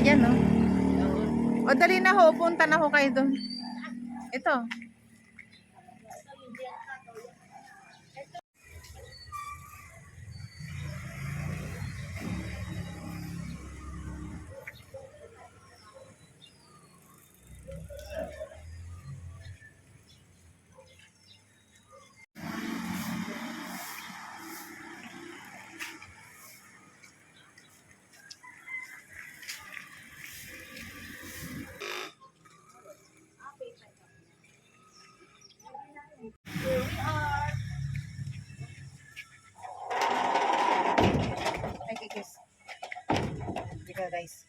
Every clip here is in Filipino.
dyan, no? O, dali na ho. Punta na ho kayo doon. Ito. Ay, kikis. Dito, guys.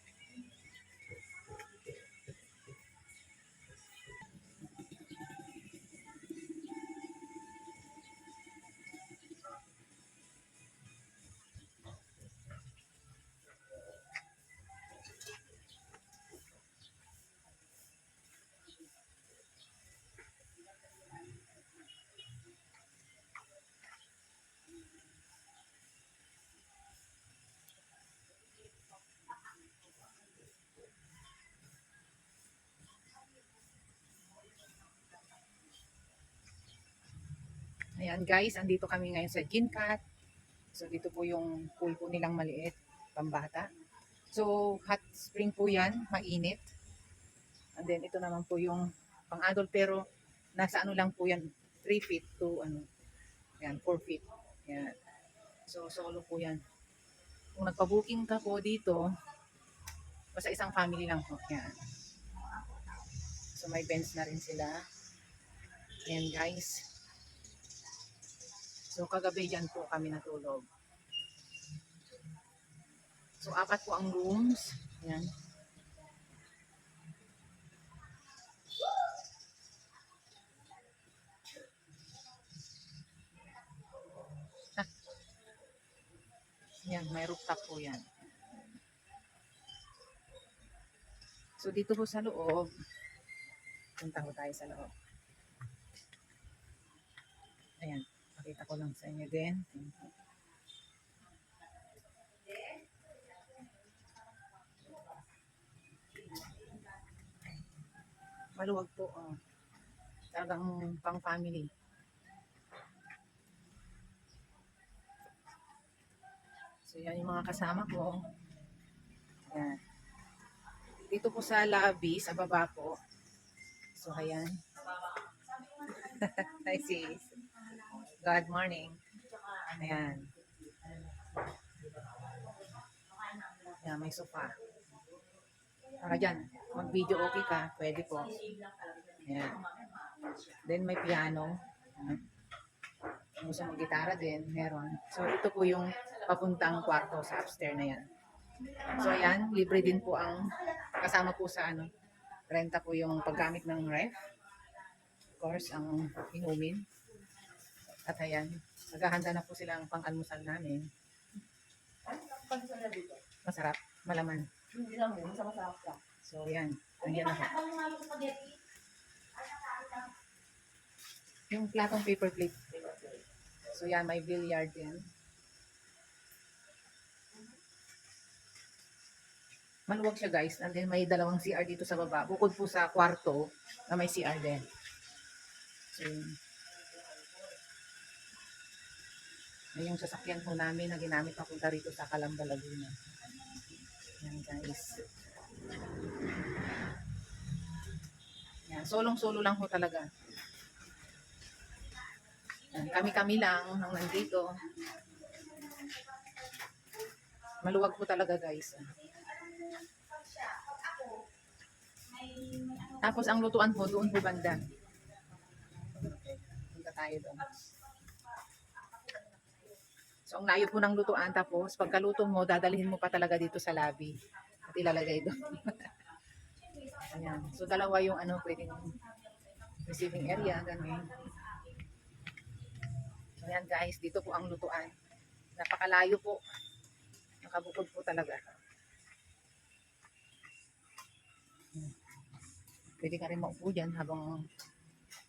Ayan guys, andito kami ngayon sa Gincat. So dito po yung pool po nilang maliit, pambata. So hot spring po yan, mainit. And then ito naman po yung pang-adult pero nasa ano lang po yan, 3 feet to ano, yan, 4 feet. Yan. So solo po yan. Kung nagpa-booking ka po dito, basta isang family lang po. Yan. So may bench na rin sila. Ayan guys. So kagabi dyan po kami natulog. So 4 po ang rooms. Ayan. Yan, may rooftop po yan. So dito po sa loob, punta ko tayo sa loob. Ayan, pakita ko lang sa inyo din. Maluwag po, oh. Talagang pang family. So yan yung mga kasama ko. Ayan. Dito po sa lobby, sa baba po. So ayan. Hi sis. Good morning. Ayan. Ayan, may sofa. Para dyan, mag-video okay ka, pwede po. Ayan. Then may piano. Ayan. Kung gusto mag-gitara din, meron. So ito po yung papuntang kwarto sa upstairs na yan. So ayan, libre din po ang kasama po sa ano, renta po yung paggamit ng ref. Of course, ang inumin. At ayan, naghahanda na po silang pang-almusal namin. Masarap, malaman. Hindi lang yun, masarap lang. So ayan, nandiyan na po. Yung platong paper plate. So yan, may billiard din. Maluwag siya guys. And then may dalawang CR dito sa baba. Bukod po sa kwarto na may CR din. So yun. Yung sasakyan po namin na ginamit papunta rito sa Calamba, Laguna. Yan guys. Yan, solong-solo lang po talaga. Yan, kami-kami lang ang nandito. Maluwag po talaga guys. Tapos ang lutuan po, doon po banda. Punta tayo doon. So ang layo po ng lutuan, tapos pagkaluto mo, dadalhin mo pa talaga dito sa lobby. At ilalagay doon. Ayan. So dalawa yung ano, pwedeng receiving area, ganun. So ayan guys, dito po ang lutuan. Napakalayo po. Nakabukod po talaga. Pwede ka rin maupo dyan habang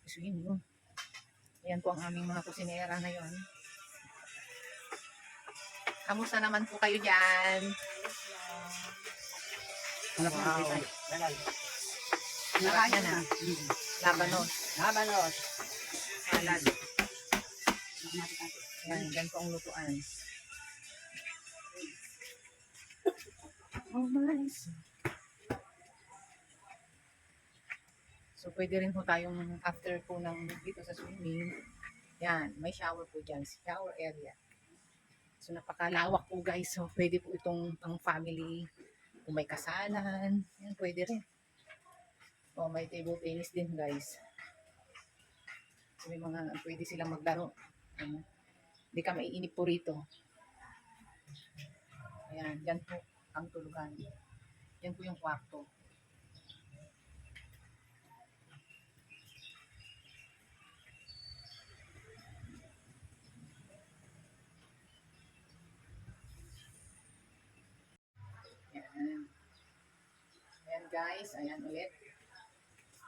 isuin mo. Ayan po ang aming mga kusinera ngayon. Kamusta naman po kayo dyan? Wow. Lalay. Nakain na. Labanos. Labanos. Salad. Yan, ganito ang lutuan. Oh my. So, pwede rin po tayong after po ng dito sa swimming. Yan, may shower po dyan. Shower area. So, napakalawak po guys. So, pwede po itong pang family. Kung may kasalan, yan, pwede rin. O, may table tennis din guys. So, may mga, pwede silang maglaro. Hindi ka maiinip po rito. Ayan, dyan po ang tulugan. Yan po yung kwarto. Ayan. Ayan guys, ayan ulit.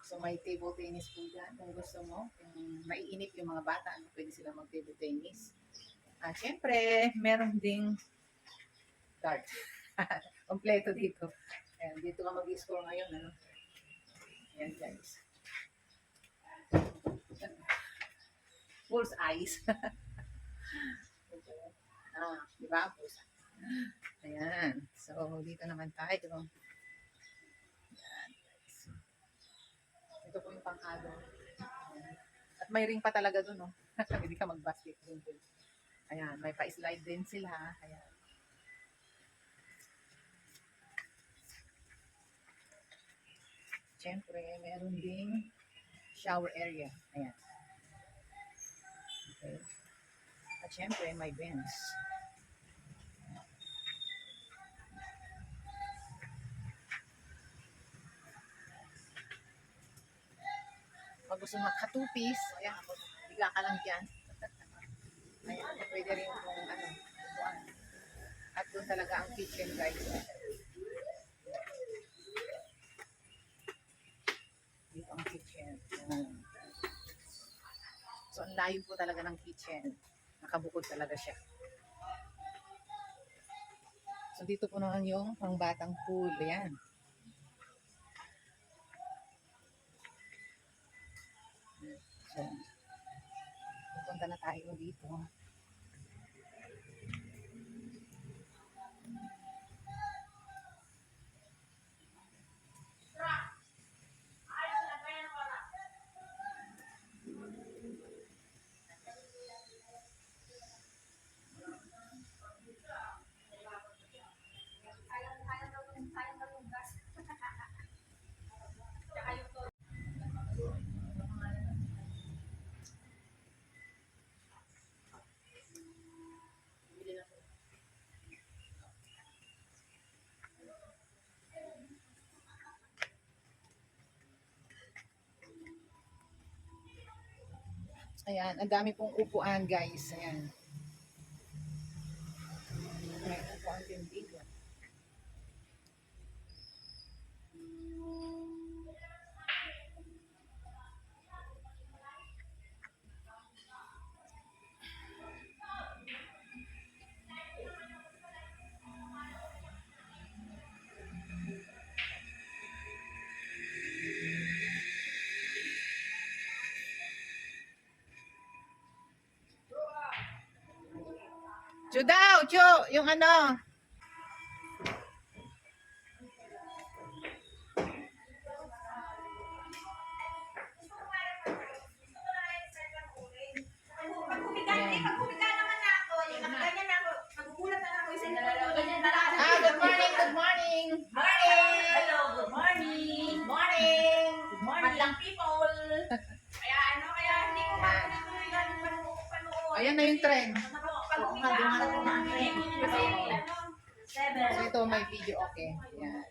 So may table tennis po dyan kung gusto mo. Kung maiinip yung mga bata, pwede sila mag-table tennis. Siyempre, meron ding dart. Kompleto dito. Ayan, dito ka mag-score ngayon. Ano? Ayan guys. Bull's eyes. Di ba? Bull's eyes. Ayan. So, dito naman tayo. Ayan, guys. Ito po yung pang-ado. At may ring pa talaga dun, no? Hindi ka mag-basket dun. Ayan, may pa-slide din sila. Ayan. Siyempre, meron ding shower area. Ayan. Okay. At siyempre, may bench. Pag gusto magka-two-piece, ayan, bigla ka lang dyan. Ayan, pwede rin kung ano, upuan. At doon talaga ang kitchen, guys. Dito ang kitchen. Ayan. So, ang layo po talaga ng kitchen. Nakabukod talaga siya. So, dito po naman yung pangbatang pool. Ayan. So, pupunta na tayo dito. Ayan, ang dami pong upuan, guys. Ayan. May upuan din dito. Chu daw, Chu, yung ano. Good morning, good morning. Hello, good morning. Morning. Good morning. Madlang people. Kaya hindi ko matuloy na panood. Ayan na yung trend. Pag umiga ako ng trend. Kasi So ito may video okay. Yan.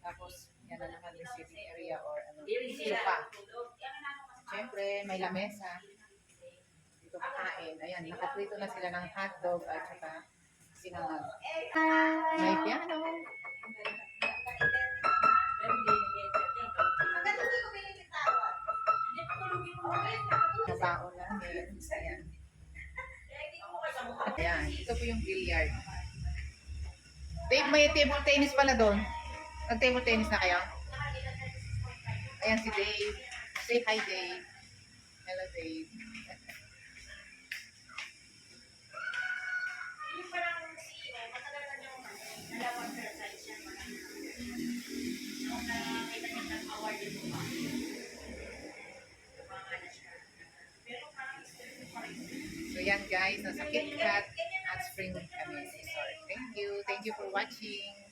Tapos yan na naman yung sitting area or ano, sofa. Siyempre may lamesa. Dito kakain. Ayan, nakaprito na sila ng hotdog at saka sinangag. May piano. Mabaon namin. Ayan. Ayan, ito po yung billiard. May table tennis pala doon. Nag-table tennis na kayo? Ayan si Dave. Say hi, Dave. Hello, Dave. Yung parang CEO, matagal na yung dalawang exercise niya. Nung nakita niya ng award dito pa. Tumama na siya. Pero parang pa rin. So yan guys, nasa KitKat at Spring kami. Sorry. Thank you. Thank you for watching.